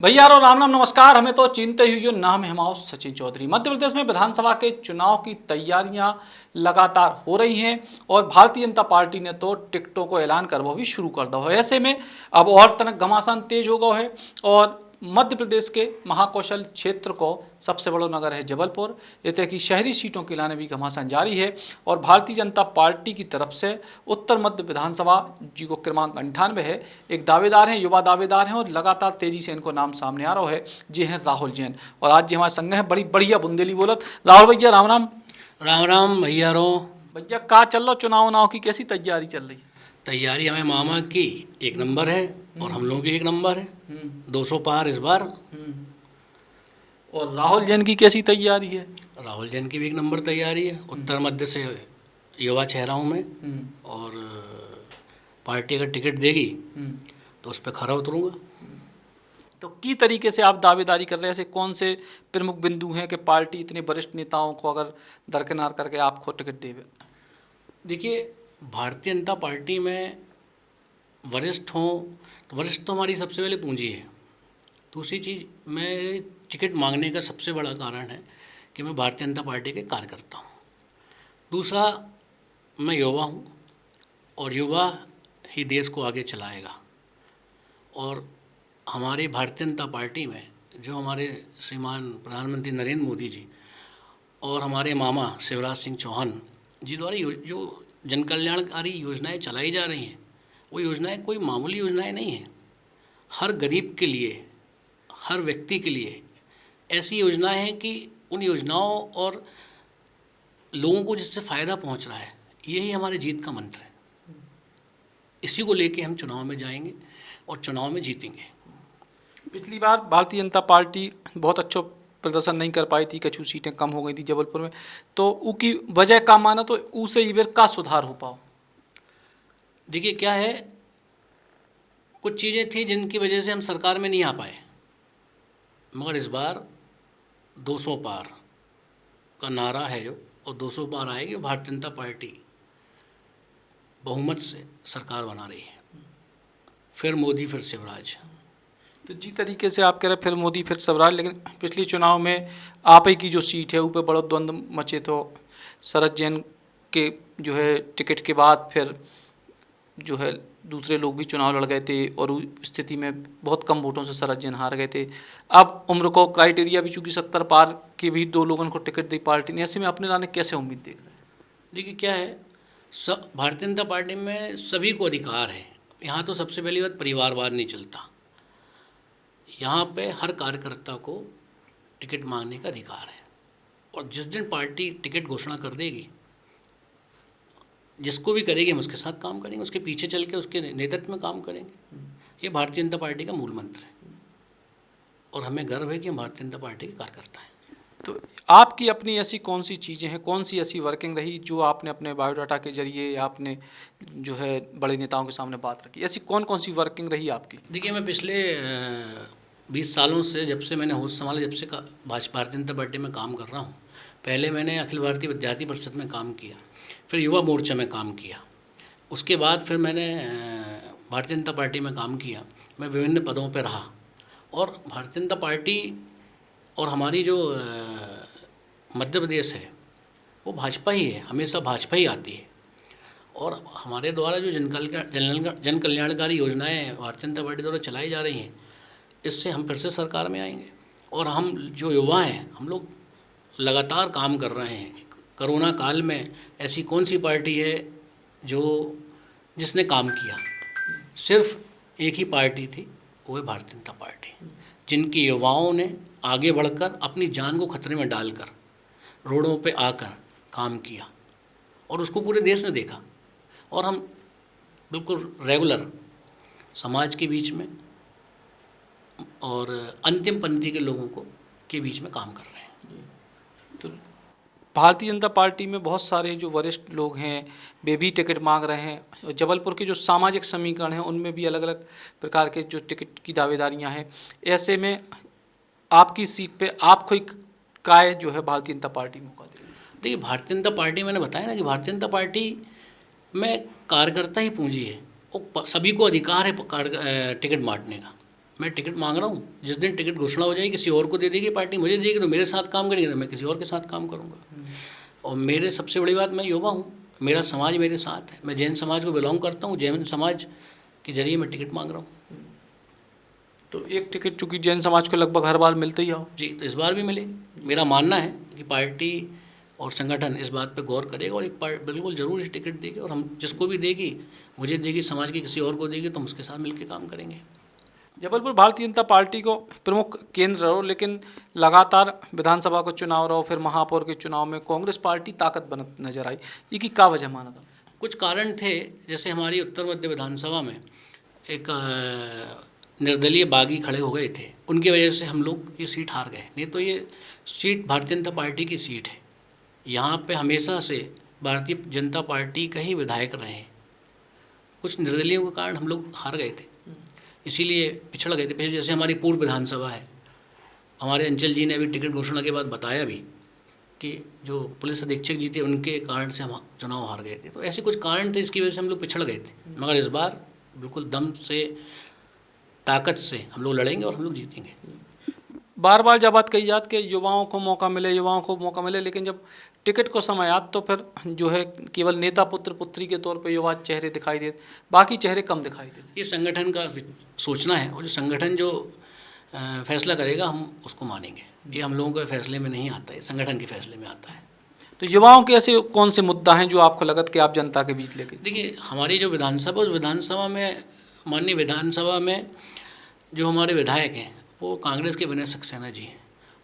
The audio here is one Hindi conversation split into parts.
भैया और राम राम नमस्कार। हमें तो चिंता हुई हो नाम है हमारा सचिन चौधरी। मध्य प्रदेश में विधानसभा के चुनाव की तैयारियां लगातार हो रही हैं और भारतीय जनता पार्टी ने तो टिकटों को ऐलान कर वो भी शुरू कर दो है। ऐसे में अब और तनक घमासान तेज हो गया है और मध्य प्रदेश के महाकौशल क्षेत्र को सबसे बड़ा नगर है जबलपुर। इतने की शहरी सीटों के लाने भी घमासान जारी है और भारतीय जनता पार्टी की तरफ से उत्तर मध्य विधानसभा जी को क्रमांक 98 है। एक दावेदार हैं, युवा दावेदार हैं और लगातार तेजी से इनको नाम सामने आ रहा है। जी हैं राहुल जैन और आज जी हमारे संग है बड़ी बढ़िया बुंदेली बोलत राहुल भैया। राम राम। राम राम भैया रो। भैया का चल रहा चुनाव की कैसी तैयारी चल रही? तैयारी हमें मामा की एक नंबर है और हम लोगों की एक नंबर है। 200 पार इस बार। और राहुल जैन की कैसी तैयारी है? राहुल जैन की भी एक नंबर तैयारी है। उत्तर मध्य से युवा चेहरा हूँ मैं और पार्टी अगर टिकट देगी तो उस पर खरा उतरूँगा। तो की तरीके से आप दावेदारी कर रहे हैं? ऐसे कौन से प्रमुख बिंदु हैं कि पार्टी इतने वरिष्ठ नेताओं को अगर दरकिनार करके आपको टिकट देवे? देखिए, भारतीय जनता पार्टी में वरिष्ठ हों तो वरिष्ठ तो हमारी सबसे पहले पूंजी है। दूसरी चीज़, मैं टिकट मांगने का सबसे बड़ा कारण है कि मैं भारतीय जनता पार्टी के कार्यकर्ता हूँ। दूसरा, मैं युवा हूँ और युवा ही देश को आगे चलाएगा। और हमारी भारतीय जनता पार्टी में जो हमारे श्रीमान प्रधानमंत्री नरेंद्र मोदी जी और हमारे मामा शिवराज सिंह चौहान जी द्वारा जो जन कल्याणकारी योजनाएं चलाई जा रही हैं, वो योजनाएं कोई मामूली योजनाएं नहीं हैं। हर गरीब के लिए, हर व्यक्ति के लिए ऐसी योजनाएं हैं कि उन योजनाओं और लोगों को जिससे फ़ायदा पहुंच रहा है, यही हमारे जीत का मंत्र है। इसी को लेके हम चुनाव में जाएंगे और चुनाव में जीतेंगे। पिछली बार भारतीय जनता पार्टी बहुत अच्छा प्रदर्शन नहीं कर पाई थी, कछु सीटें कम हो गई थी जबलपुर में, तो उसकी वजह का माना तो उसे ही बेर का सुधार हो पाओ? देखिए क्या है, कुछ चीज़ें थी जिनकी वजह से हम सरकार में नहीं आ पाए, मगर इस बार 200 पार का नारा है जो, और 200 पार आएगी। भारतीय जनता पार्टी बहुमत से सरकार बना रही है। फिर मोदी फिर शिवराज। तो जी तरीके से आप कह रहे फिर मोदी फिर शिवराज, लेकिन पिछले चुनाव में आप ही की जो सीट है ऊपर बड़ा द्वंद्व मचे, तो शरद जैन के जो है टिकट के बाद फिर जो है दूसरे लोग भी चुनाव लड़ गए थे और उस स्थिति में बहुत कम वोटों से शरद जैन हार गए थे। अब उम्र को क्राइटेरिया भी चूँकि 70 पार के भी 2 लोगों को टिकट दी पार्टी ने, ऐसे में अपने लाने कैसे उम्मीद देख रहे हैं? देखिए क्या है, भारतीय जनता पार्टी में सभी को अधिकार है। यहाँ तो सबसे पहली बात, परिवारवाद नहीं चलता। यहाँ पे हर कार्यकर्ता को टिकट मांगने का अधिकार है और जिस दिन पार्टी टिकट घोषणा कर देगी, जिसको भी करेगी हम उसके साथ काम करेंगे, उसके पीछे चल के उसके नेतृत्व में काम करेंगे। ये भारतीय जनता पार्टी का मूल मंत्र है और हमें गर्व है कि हम भारतीय जनता पार्टी के कार्यकर्ता हैं। तो आपकी अपनी ऐसी कौन सी चीज़ें हैं, कौन सी ऐसी वर्किंग रही जो आपने अपने बायोडाटा के जरिए या आपने जो है बड़े नेताओं के सामने बात रखी, ऐसी कौन कौन सी वर्किंग रही आपकी? देखिए, मैं पिछले 20 सालों से, जब से मैंने होश संभाला, जब से भारतीय जनता पार्टी में काम कर रहा हूँ। पहले मैंने अखिल भारतीय विद्यार्थी परिषद में काम किया, फिर युवा मोर्चा में काम किया, उसके बाद फिर मैंने भारतीय जनता पार्टी में काम किया। मैं विभिन्न पदों पर रहा और भारतीय जनता पार्टी और हमारी जो मध्य प्रदेश है वो भाजपा ही है, हमेशा भाजपा ही आती है। और हमारे द्वारा जो जन कल्याणकारी योजनाएं भारतीय जनता पार्टी द्वारा चलाई जा रही हैं, इससे हम फिर से सरकार में आएंगे। और हम जो युवा हैं, हम लोग लगातार काम कर रहे हैं। कोरोना काल में ऐसी कौन सी पार्टी है जिसने काम किया? सिर्फ एक ही पार्टी थी, वो है भारतीय जनता पार्टी, जिनकी युवाओं ने आगे बढ़कर अपनी जान को खतरे में डालकर रोडों पे आकर काम किया और उसको पूरे देश ने देखा। और हम बिल्कुल रेगुलर समाज के बीच में और अंतिम पंक्ति के लोगों के बीच में काम कर रहे हैं। तो भारतीय जनता पार्टी में बहुत सारे जो वरिष्ठ लोग हैं वे भी टिकट मांग रहे हैं। जबलपुर के जो सामाजिक समीकरण हैं उनमें भी अलग अलग प्रकार के जो टिकट की दावेदारियां हैं। ऐसे में आपकी सीट पे आपको ही काय जो है भारतीय जनता पार्टी मौका दे? देखिए, भारतीय जनता पार्टी, मैंने बताया ना कि भारतीय जनता पार्टी में कार्यकर्ता ही पूंजी है और सभी को अधिकार है टिकट बांटने का। मैं टिकट मांग रहा हूँ, जिस दिन टिकट घोषणा हो जाएगी किसी और को दे देगी पार्टी, मुझे देगी तो मेरे साथ काम करेगी, तो मैं किसी और के साथ काम करूँगा। और मेरे सबसे बड़ी बात, मैं युवा हूँ, मेरा समाज मेरे साथ है, मैं जैन समाज को बिलोंग करता हूँ, जैन समाज के जरिए मैं टिकट मांग रहा हूँ। तो एक टिकट चूँकि जैन समाज को लगभग हर बार मिलते ही आओ जी, तो इस बार भी मिलेगी। मेरा मानना है कि पार्टी और संगठन इस बात पे गौर करेगा और एक बिल्कुल ज़रूर इस टिकट देगी, और हम जिसको भी देगी, मुझे देगी, समाज के किसी और को देगी, तो हम उसके साथ मिलकर काम करेंगे। जबलपुर भारतीय जनता पार्टी को प्रमुख केंद्र रहो, लेकिन लगातार विधानसभा का चुनाव रहो, फिर महापौर के चुनाव में कांग्रेस पार्टी ताकत बनत नजर आई, ये की क्या वजह माना था? कुछ कारण थे, जैसे हमारी उत्तर मध्य विधानसभा में एक निर्दलीय बागी खड़े हो गए थे, उनकी वजह से हम लोग ये सीट हार गए। नहीं तो ये सीट भारतीय जनता पार्टी की सीट है, यहाँ पे हमेशा से भारतीय जनता पार्टी का ही विधायक रहे हैं। कुछ निर्दलीयों के कारण हम लोग हार गए थे, इसीलिए पिछड़ गए थे। पहले जैसे हमारी पूर्व विधानसभा है, हमारे अंचल जी ने अभी टिकट घोषणा के बाद बताया भी कि जो पुलिस अधीक्षक जी थे उनके कारण से हम चुनाव हार गए थे। तो ऐसे कुछ कारण थे, इसकी वजह से हम लोग पिछड़ गए थे। मगर इस बार बिल्कुल दम से, ताकत से हम लोग लड़ेंगे और हम लोग जीतेंगे। बार बार जब बात कही जाती कि युवाओं को मौका मिले, युवाओं को मौका मिले, लेकिन जब टिकट को समय आत तो फिर जो है केवल नेता पुत्र पुत्री के तौर पे युवा चेहरे दिखाई देते, बाकी चेहरे कम दिखाई देते। ये संगठन का सोचना है, और जो संगठन जो फैसला करेगा हम उसको मानेंगे। ये हम लोगों के फैसले में नहीं आता है, संगठन के फैसले में आता है। तो युवाओं के ऐसे कौन से मुद्दा हैं जो आपको लगत कि आप जनता के बीच लेके? देखिए, हमारी जो विधानसभा, उस विधानसभा में, माननीय विधानसभा में जो हमारे विधायक हैं वो कांग्रेस के विनय सक्सेना जी हैं।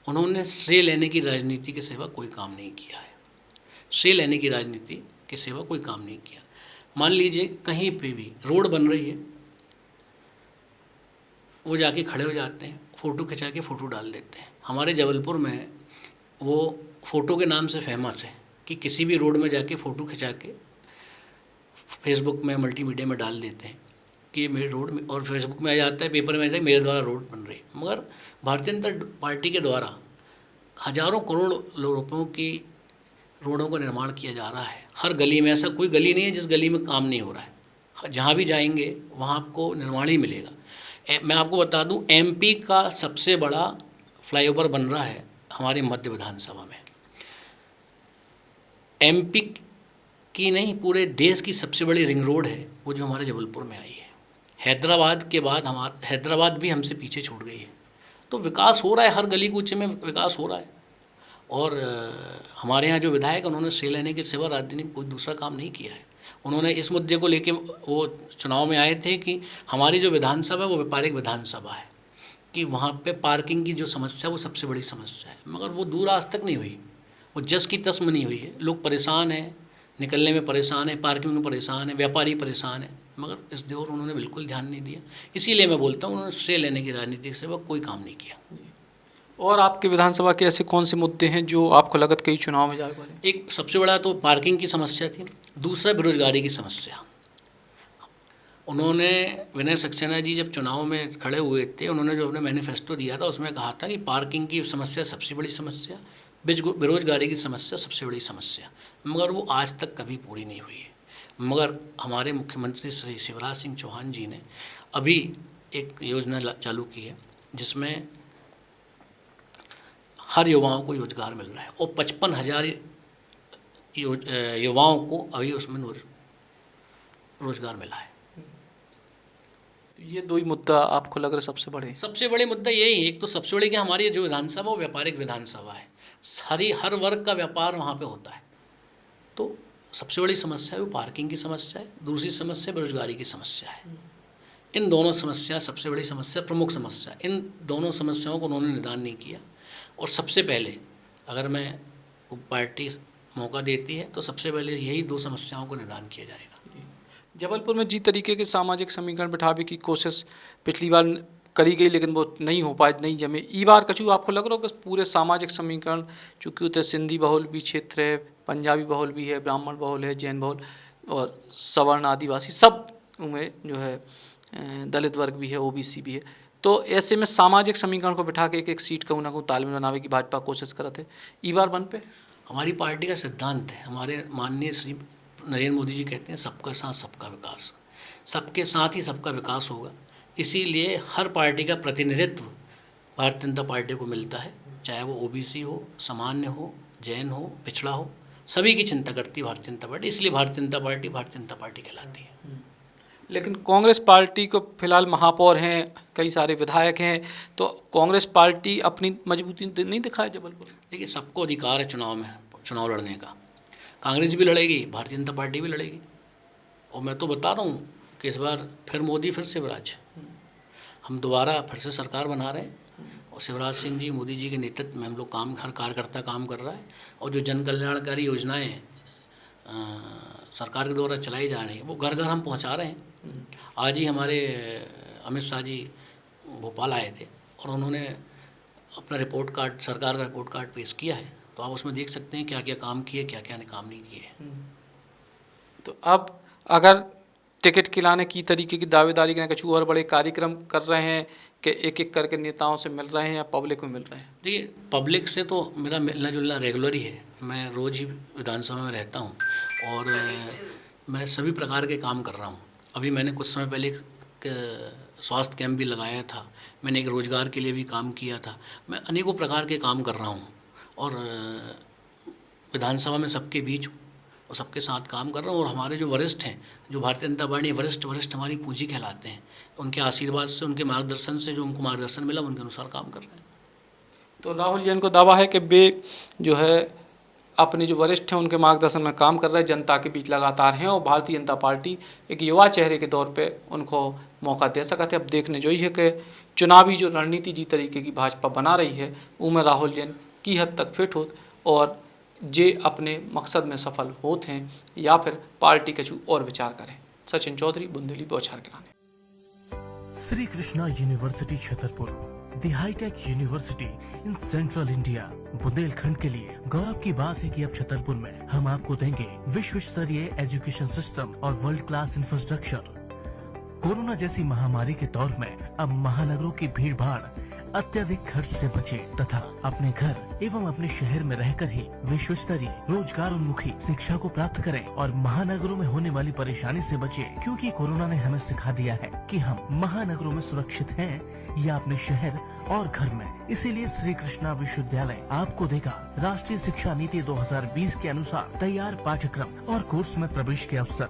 उन्होंने श्रेय लेने की राजनीति के सिवा कोई काम नहीं किया है। श्रेय लेने की राजनीति के सिवा कोई काम नहीं किया। मान लीजिए कहीं पे भी रोड बन रही है, वो जाके खड़े हो जाते हैं, फ़ोटो खिंचा के फ़ोटो डाल देते हैं। हमारे जबलपुर में वो फ़ोटो के नाम से फेमस है कि किसी भी रोड में जाके फ़ोटो खिंचा के फेसबुक में, मल्टीमीडिया में डाल देते हैं कि मेरे रोड में, और फेसबुक में आ जाता है, पेपर में आता है मेरे द्वारा रोड बन रही है। मगर भारतीय जनता पार्टी के द्वारा हज़ारों करोड़ रुपयों की रोडों का निर्माण किया जा रहा है। हर गली में, ऐसा कोई गली नहीं है जिस गली में काम नहीं हो रहा है। जहाँ भी जाएंगे वहाँ आपको निर्माण ही मिलेगा। मैं आपको बता दूं, एमपी का सबसे बड़ा फ्लाईओवर बन रहा है हमारे मध्य विधानसभा में। एमपी की नहीं, पूरे देश की सबसे बड़ी रिंग रोड है वो जो हमारे जबलपुर में आई है। हैदराबाद के बाद हैदराबाद भी हमसे पीछे छूट गई है। तो विकास हो रहा है, हर गली कूचे में विकास हो रहा है। और हमारे यहाँ जो विधायक, उन्होंने श्रेय लेने के सिवा राजनीति में कोई दूसरा काम नहीं किया है। उन्होंने इस मुद्दे को लेके वो चुनाव में आए थे कि हमारी जो विधानसभा है वो व्यापारिक विधानसभा है, कि वहाँ पे पार्किंग की जो समस्या वो सबसे बड़ी समस्या है। मगर वो दूर आज तक नहीं हुई, वो जस की तस में नहीं हुई है। लोग परेशान हैं, निकलने में परेशान है, पार्किंग में परेशान है, व्यापारी परेशान है। मगर इस दौर उन्होंने बिल्कुल ध्यान नहीं दिया। इसीलिए मैं बोलता हूँ उन्होंने श्रेय लेने की राजनीति से वह कोई काम नहीं किया। और आपके विधानसभा के ऐसे कौन से मुद्दे हैं जो आपको लगत कई चुनाव में जाए वाले? एक सबसे बड़ा तो पार्किंग की समस्या थी, दूसरा बेरोजगारी की समस्या। उन्होंने, विनय सक्सेना जी जब चुनाव में खड़े हुए थे, उन्होंने जो अपने मैनिफेस्टो दिया था उसमें कहा था कि पार्किंग की समस्या सबसे बड़ी समस्या, बेरोजगारी की समस्या सबसे बड़ी समस्या। मगर वो आज तक कभी पूरी नहीं हुई है। मगर हमारे मुख्यमंत्री श्री शिवराज सिंह चौहान जी ने अभी एक योजना चालू की है जिसमें हर युवाओं को रोजगार मिल रहा है, और 55,000 युवाओं को अभी उसमें रोजगार मिला है। ये दो ही मुद्दा आपको लग रहा है सबसे बड़े? सबसे बड़े मुद्दा यही है। एक तो सबसे बड़ी कि हमारी जो विधानसभा वो व्यापारिक विधानसभा है, हर वर्ग का व्यापार वहाँ पे होता है। तो सबसे बड़ी समस्या है वो पार्किंग की समस्या है, दूसरी समस्या बेरोजगारी की समस्या है। इन दोनों समस्या, सबसे बड़ी समस्या, प्रमुख समस्या, इन दोनों समस्याओं को उन्होंने निदान नहीं किया। और सबसे पहले अगर मैं पार्टी मौका देती है तो सबसे पहले यही दो समस्याओं को निदान किया जाएगा। जबलपुर में जिस तरीके के सामाजिक समीकरण बिठाने की कोशिश पिछली बार करी गई, लेकिन वो नहीं हो पाए, नहीं जमे। ई बार कछु आपको लग रहा हो कि पूरे सामाजिक समीकरण, चूँकि उतने सिंधी बहुल भी क्षेत्र है, पंजाबी बहुल भी है, ब्राह्मण बहुल है, जैन बहुल और सवर्ण आदिवासी सब उनमें जो है, दलित वर्ग भी है, ओबीसी भी है, तो ऐसे में सामाजिक समीकरण को बिठा के एक सीट का उनको तालमेल बनावे की भाजपा कोशिश करते है। ई बार बन पे हमारी पार्टी का सिद्धांत है, हमारे माननीय श्री नरेंद्र मोदी जी कहते हैं सबका साथ सबका विकास, सबके साथ ही सबका विकास होगा। इसीलिए हर पार्टी का प्रतिनिधित्व भारतीय जनता पार्टी को मिलता है, चाहे वो ओबीसी हो, सामान्य हो, जैन हो, पिछड़ा हो, सभी की चिंता करती है भारतीय जनता पार्टी। इसलिए भारतीय जनता पार्टी कहलाती है। लेकिन कांग्रेस पार्टी को फिलहाल महापौर हैं, कई सारे विधायक हैं, तो कांग्रेस पार्टी अपनी मजबूती नहीं दिखाए जबलपुर। देखिए, सबको अधिकार है चुनाव लड़ने का। कांग्रेस भी लड़ेगी, भारतीय जनता पार्टी भी लड़ेगी। और मैं तो बता रहा हूँ कि इस बार फिर मोदी, फिर शिवराज, हम दोबारा फिर से सरकार बना रहे हैं। और शिवराज सिंह जी, मोदी जी के नेतृत्व में हम लोग हर कार्यकर्ता काम कर रहा है। और जो जन कल्याणकारी योजनाएँ सरकार के द्वारा चलाई जा रही है, वो घर घर हम पहुँचा रहे हैं। आज ही हमारे अमित शाह जी भोपाल आए थे और उन्होंने अपना रिपोर्ट कार्ड, सरकार का रिपोर्ट कार्ड पेश किया है। तो आप उसमें देख सकते हैं क्या क्या काम किए, क्या क्या काम नहीं किए। तो अब अगर टिकट खिलाने की तरीके की दावेदारी करें, कुछ और बड़े कार्यक्रम कर रहे हैं कि एक एक करके नेताओं से मिल रहे हैं या पब्लिक में मिल रहे हैं? देखिए, पब्लिक से तो मेरा मिलना जुलना रेगुलर ही है। मैं रोज़ ही विधानसभा में रहता हूँ और मैं सभी प्रकार के काम कर रहा हूँ। अभी मैंने कुछ समय पहले स्वास्थ्य कैंप भी लगाया था, मैंने एक रोज़गार के लिए भी काम किया था। मैं अनेकों प्रकार के काम कर रहा हूँ और विधानसभा में सबके बीच और सबके साथ काम कर रहा हूँ। और हमारे जो वरिष्ठ हैं, जो भारतीय जनता पार्टी वरिष्ठ हमारी पूंजी कहलाते हैं, उनके आशीर्वाद से, उनके मार्गदर्शन से, जो उनको मार्गदर्शन मिला उनके अनुसार काम कर रहे हैं। तो राहुल जैन को दावा है कि वे जो है अपने जो वरिष्ठ हैं उनके मार्गदर्शन में काम कर रहे हैं, जनता के बीच लगातार हैं और भारतीय जनता पार्टी एक युवा चेहरे के तौर पे उनको मौका दे सकते। अब देखने जो ही है कि चुनावी जो रणनीति जी तरीके की भाजपा बना रही है उनमें राहुल जैन की हद तक फिट होत और जे अपने मकसद में सफल होते हैं या फिर पार्टी के जो और विचार करें। सचिन चौधरी, बुंदेली, बौछार गिराने। Shri Krishna university Chhatarpur, the hi tech university in central India. Bundelkhand के लिए गौरव की बात है कि अब छतरपुर में हम आपको देंगे विश्व स्तरीय एजुकेशन सिस्टम और वर्ल्ड क्लास इंफ्रास्ट्रक्चर। कोरोना जैसी महामारी के दौर में अब महानगरों की भीड़ भाड़, अत्यधिक खर्च से बचे तथा अपने घर एवं अपने शहर में रहकर ही विश्व स्तरीय रोजगार उन्मुखी शिक्षा को प्राप्त करें और महानगरों में होने वाली परेशानी से बचे, क्योंकि कोरोना ने हमें सिखा दिया है कि हम महानगरों में सुरक्षित हैं या अपने शहर और घर में। इसीलिए श्री कृष्णा विश्वविद्यालय आपको देगा राष्ट्रीय शिक्षा नीति 2020 के अनुसार तैयार पाठ्यक्रम और कोर्स में प्रवेश के अवसर।